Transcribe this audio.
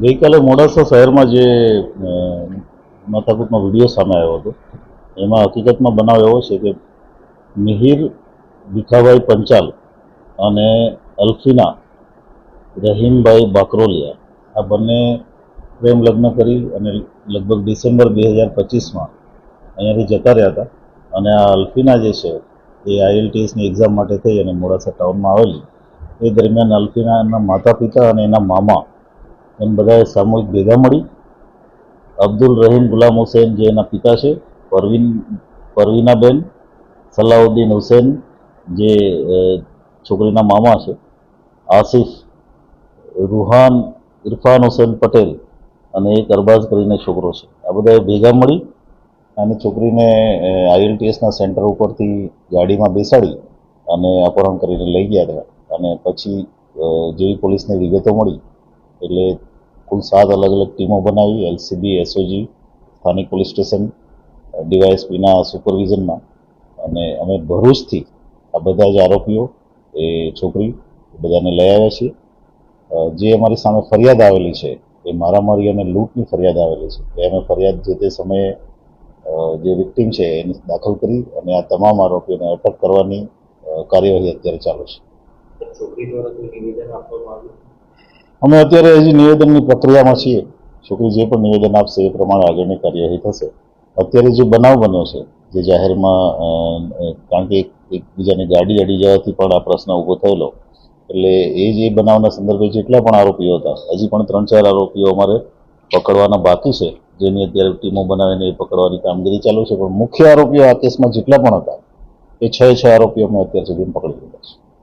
ગઈકાલે મોડાસા શહેરમાં જે માથાકૂટનો વિડીયો સામે આવ્યો હતો એમાં હકીકતમાં બનાવ એવો છે કે મિહિર ભીખાભાઈ પંચાલ અને અલ્ફીના રહીમભાઈ બાકરોલિયા આ બંને પ્રેમ લગ્ન કરી અને લગભગ ડિસેમ્બર 2025માં અહીંયાથી જતા રહ્યા હતા અને આ અલ્ફીના જે છે એ IELTSની એક્ઝામ માટે થઈ અને મોડાસા ટાઉનમાં આવેલી એ દરમિયાન અલ્ફીનાના માતા પિતા અને એના મામા એમ બધાએ સામૂહિક ભેગા મળી અબ્દુલ રહીમ ગુલામ હુસૈન જે એના પિતા છે, પરવીનાબેન, સલાઉદ્દીન હુસૈન જે છોકરીના મામા છે, આસિફ, રૂહાન ઇરફાન હુસૈન પટેલ અને એક અરબાઝ કરીને છોકરો છે. આ બધાએ ભેગા મળી અને છોકરીને IELTSના સેન્ટર ઉપરથી ગાડીમાં બેસાડી અને અપહરણ કરીને લઈ ગયા હતા અને પછી જેવી પોલીસને વિગતો મળી એટલે કુલ 7 અલગ અલગ ટીમો બનાવી LCB, SOG, સ્થાનિક પોલીસ સ્ટેશન, DYSPના સુપરવિઝનમાં અને અમે ભરૂચથી આ બધા જ આરોપીઓ એ છોકરી બધાને લઈ આવ્યા છીએ. જે અમારી સામે ફરિયાદ આવેલી છે એ મારામારી અને લૂંટની ફરિયાદ આવેલી છે એ અમે ફરિયાદ જે તે સમયે જે વિક્ટીમ છે એને દાખલ કરી અને આ તમામ આરોપીઓને અટક કરવાની કાર્યવાહી અત્યારે ચાલુ છે. છોકરી દ્વારા કોઈ નિવેદન આપવામાં આવ્યું? અમે અત્યારે હજી નિવેદનની પ્રક્રિયામાં છીએ. છોકરી જે પણ નિવેદન આપશે એ પ્રમાણે આગળની કાર્યવાહી થશે. અત્યારે જે બનાવ બન્યો છે જે જાહેરમાં કારણ કે એકબીજાની ગાડી અડી જવાથી પણ આ પ્રશ્ન ઊભો થયેલો એટલે એ જે બનાવના સંદર્ભે જેટલા પણ આરોપીઓ હતા હજી પણ 3-4 આરોપીઓ અમારે પકડવાના બાકી છે જેની અત્યારે ટીમો બનાવીને એ પકડવાની કામગીરી ચાલુ છે. પણ મુખ્ય આરોપીઓ આ કેસમાં જેટલા પણ હતા એ 6 આરોપીઓ અમે અત્યાર સુધી પકડી લીધા છે.